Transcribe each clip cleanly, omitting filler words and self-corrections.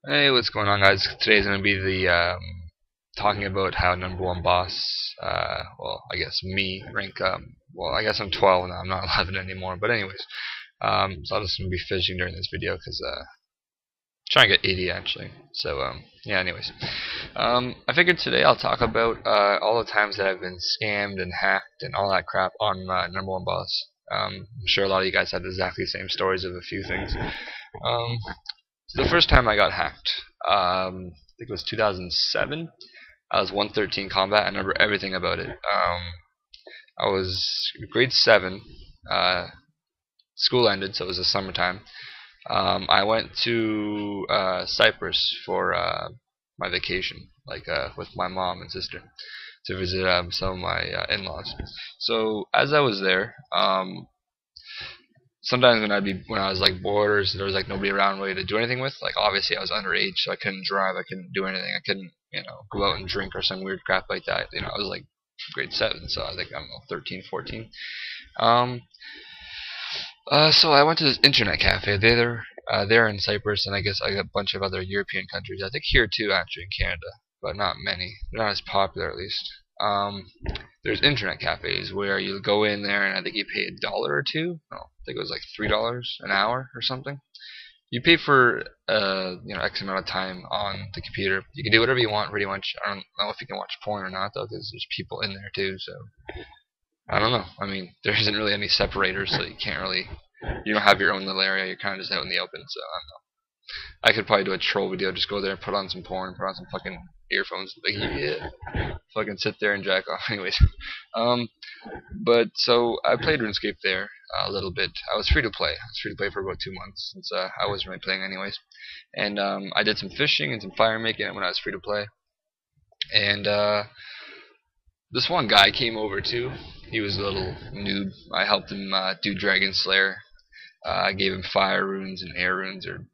Hey, what's going on, guys? Today's gonna be the talking about how number one boss. Well, I guess me rank. Well, I guess I'm 12 now. I'm not 11 anymore. But anyways, so I'm just gonna be fishing during this video because trying to get 80 actually. So yeah. Anyways, I figured today I'll talk about all the times that I've been scammed and hacked and all that crap on number one boss. I'm sure a lot of you guys had exactly the same stories of a few things. Um, so the first time I got hacked, I think it was 2007. I was 113 combat. I remember everything about it. I was grade 7. Uh, School ended, so it was the summertime. I went to Cyprus for my vacation, like with my mom and sister, to visit some of my in-laws. So as I was there, sometimes when I was like bored or there was like nobody around really to do anything with, like obviously I was underage, so I couldn't drive, I couldn't do anything, I couldn't go out and drink or some weird crap like that. I was like grade 7, so I was like, I don't know, 13, 14. Um, so I went to this internet cafe. They're in Cyprus, and I guess like a bunch of other European countries. I think here too, actually, in Canada, but not many. They're not as popular, at least. Um, there's internet cafes where you go in there, and I think you pay $1 or two. No, I think it was like $3 an hour or something. You pay for X amount of time on the computer. You can do whatever you want, pretty much. I don't know if you can watch porn or not though, because there's people in there too. So I don't know. I mean, there isn't really any separators, so you can't really. You don't have your own little area. You're kind of just out in the open. So I don't know. I could probably do a troll video. Just go there and put on some porn, put on some fucking earphones, like yeah, fucking sit there and jack off. Anyways, um, but so I played RuneScape there a little bit. I was free to play. I was free to play for about 2 months since I wasn't really playing anyways. And I did some fishing and some fire making when I was free to play. And this one guy came over too. He was a little noob. I helped him do Dragon Slayer. I gave him fire runes and air runes or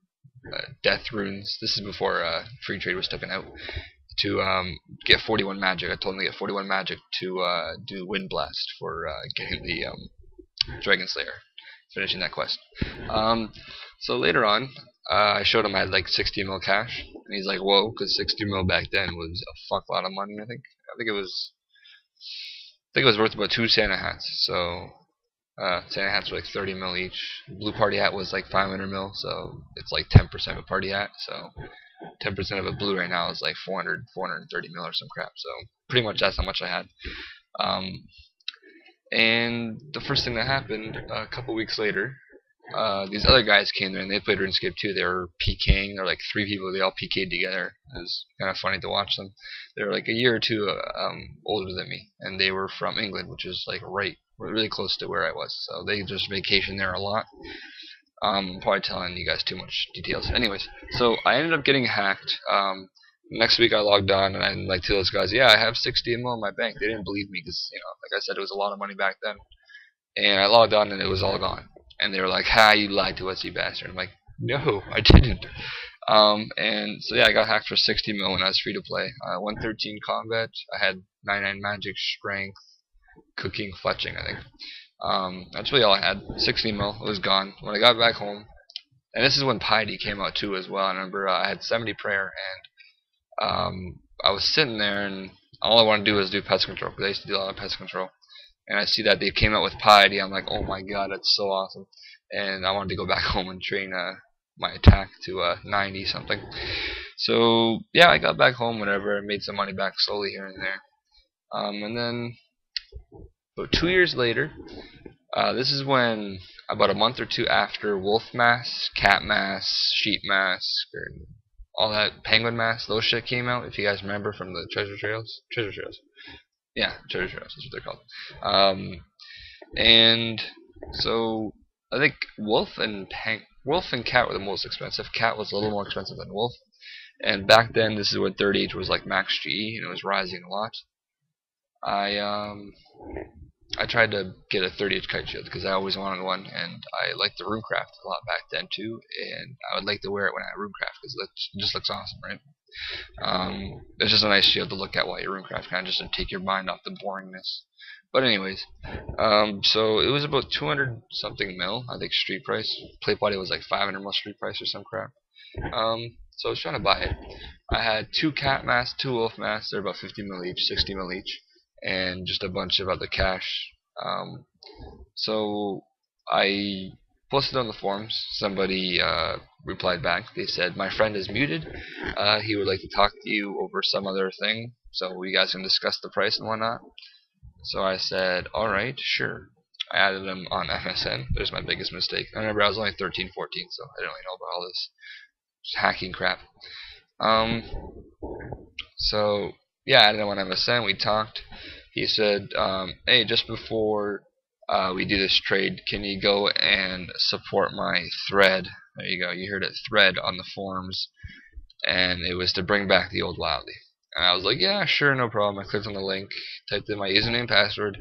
death runes. This is before free trade was taken out. To get 41 magic, I told him to get 41 magic to do Wind Blast for getting the Dragon Slayer, finishing that quest. So later on, I showed him I had like 60 mil cash, and he's like, "Whoa," because 60 mil back then was a fuck lot of money. I think it was worth about 2 Santa hats. So Santa hats were like 30 mil each. Blue party hat was like 500 mil, so it's like 10% of a party hat. So 10% of a blue right now is like 400, 430 mil or some crap. So pretty much that's how much I had. Um, and the first thing that happened a couple weeks later, these other guys came there and they played RuneScape too. They were PKing. There were like 3 people. They all PK'd together. It was kind of funny to watch them. They were like a year or two older than me, and they were from England, which is like really close to where I was. So they just vacationed there a lot. I'm probably telling you guys too much details. Anyways, so I ended up getting hacked. Next week I logged on and I like to those guys, yeah, I have 60 mil in my bank. They didn't believe me because like I said, it was a lot of money back then. And I logged on and it was all gone. And they were like, "Ha, you lied to us, you bastard." I'm like, "No, I didn't." And so yeah, I got hacked for 60 mil when I was free to play. 113 combat. I had 99 magic, strength, cooking, fletching, I think. That's really all I had. 60 mil. It was gone. When I got back home, and this is when Piety came out too as well. I remember I had 70 prayer, and I was sitting there, and all I wanted to do was do pest control because I used to do a lot of pest control. And I see that they came out with Piety. I'm like, oh my god, that's so awesome. And I wanted to go back home and train my attack to 90 something. So yeah, I got back home, whatever. I made some money back slowly here and there. And then about 2 years later, this is when about a month or two after Wolf Mask, Cat Mask, Sheep Mask, or all that Penguin Mask, those shit came out. If you guys remember from the Treasure Trails, yeah, Treasure Trails, that's what they're called. And so I think Wolf and Cat were the most expensive. Cat was a little more expensive than Wolf. And back then, this is when 30H was like max GE, and it was rising a lot. I tried to get a 30H kite shield because I always wanted one, and I liked the runecraft a lot back then too, and I would like to wear it when I runecraft because it just looks awesome, right? It's just a nice shield to look at while you runecraft, kind of just to take your mind off the boringness. But anyways, so it was about 200 something mil, I think street price. Plate body was like 500 mil street price or some crap. So I was trying to buy it. I had 2 cat masks, 2 wolf masks. They're about 50 mil each, 60 mil each, and just a bunch of other cash. So I posted on the forums. Somebody replied back. They said, "My friend is muted. He would like to talk to you over some other thing, so you guys can discuss the price and whatnot." So I said, "Alright, sure." I added him on MSN. There's my biggest mistake. I remember I was only 13, 14, so I didn't really know about all this hacking crap. Um, so yeah, I added him on MSN. We talked. He said, "Hey, just before we do this trade, can you go and support my thread?" There you go. You heard it, thread on the forums, and it was to bring back the old Wildly. And I was like, "Yeah, sure, no problem." I clicked on the link, typed in my username, password,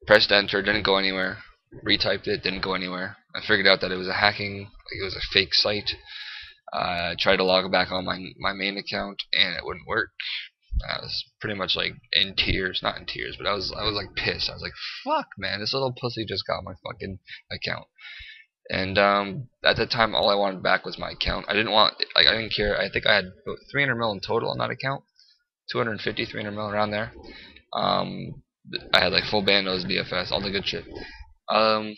pressed enter, didn't go anywhere. Retyped it, didn't go anywhere. I figured out that it was a hacking, like it was a fake site. I tried to log back on my main account, and it wouldn't work. I was pretty much like in tears, not in tears, but I was like pissed. I was like, "Fuck, man, this little pussy just got my fucking account." And at the time, all I wanted back was my account. I didn't want, like, I didn't care. I think I had about 300 mil in total on that account, 250, 300 mil around there. I had like full bandos, BFS, all the good shit. And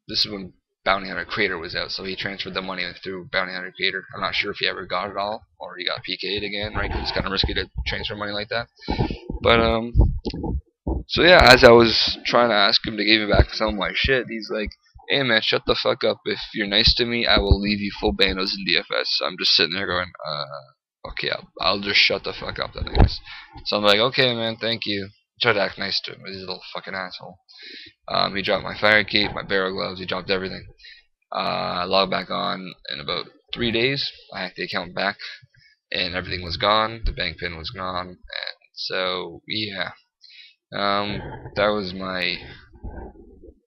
this is when Bounty Hunter Creator was out, so he transferred the money through Bounty Hunter Creator. I'm not sure if he ever got it all, or he got PK'd again, right? Because it's kind of risky to transfer money like that. But so yeah, as I was trying to ask him to give me back some of my shit, he's like, "Hey man, shut the fuck up. If you're nice to me, I will leave you full bandos in DFS." So I'm just sitting there going, okay, I'll just shut the fuck up then, I guess. So I'm like, "Okay man, thank you." Tried to act nice to him, but he's a little fucking asshole. He dropped my fire cape, my barrel gloves, he dropped everything. I logged back on in about 3 days. I hacked the account back, and everything was gone. The bank pin was gone, and so yeah, that was my.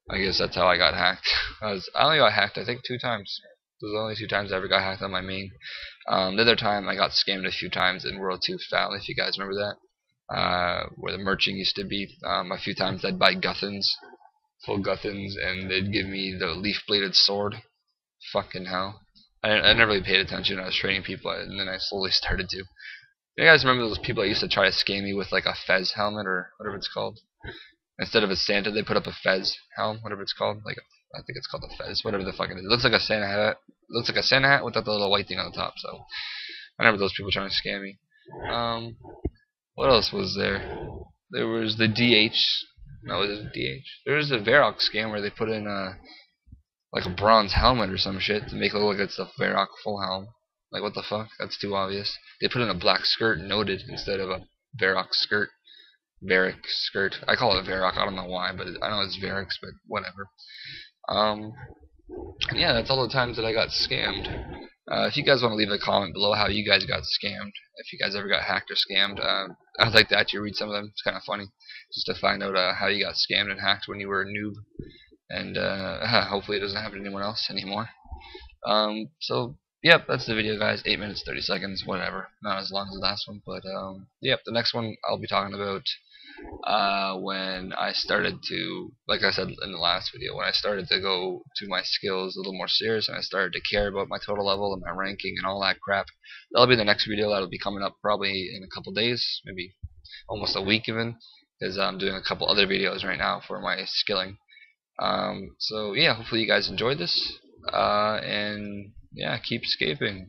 I guess that's how I got hacked. I only got hacked, I think, 2 times. Those are the only 2 times I ever got hacked on my main. The other time I got scammed a few times in World 2 Foul, if you guys remember that. Where the merchant used to be. A few times I'd buy Guthans, full Guthans, and they'd give me the leaf-bladed sword. Fucking hell. I never really paid attention. I was trading people, and then I slowly started to. You guys remember those people that used to try to scam me with like a Fez helmet or whatever it's called? Instead of a Santa, they put up a Fez helm, whatever it's called. Like I think it's called a Fez, whatever the fuck it is. It looks like a Santa hat. It looks like a Santa hat without the little white thing on the top. So I remember those people trying to scam me. What else was there? There was the DH. No, it was DH. There was a Varrock scam where they put in like a bronze helmet or some shit to make it look like it's the Varrock full helm. Like what the fuck? That's too obvious. They put in a black skirt noted instead of a Varrock skirt. Varric skirt. I call it Varrock. I don't know why, but I know it's Varric's, but whatever. Yeah, that's all the times that I got scammed. If you guys want to leave a comment below how you guys got scammed, if you guys ever got hacked or scammed, I'd like to actually read some of them. It's kind of funny, just to find out how you got scammed and hacked when you were a noob, and hopefully it doesn't happen to anyone else anymore. So yep, that's the video, guys. 8 minutes 30 seconds, whatever. Not as long as the last one, but yep, the next one I'll be talking about when I started to, like I said in the last video, when I started to go to my skills a little more serious, and I started to care about my total level and my ranking and all that crap. That'll be the next video. That'll be coming up probably in a couple days, maybe almost a week even, because I'm doing a couple other videos right now for my skilling. So yeah, hopefully you guys enjoyed this, and yeah, keep scaping.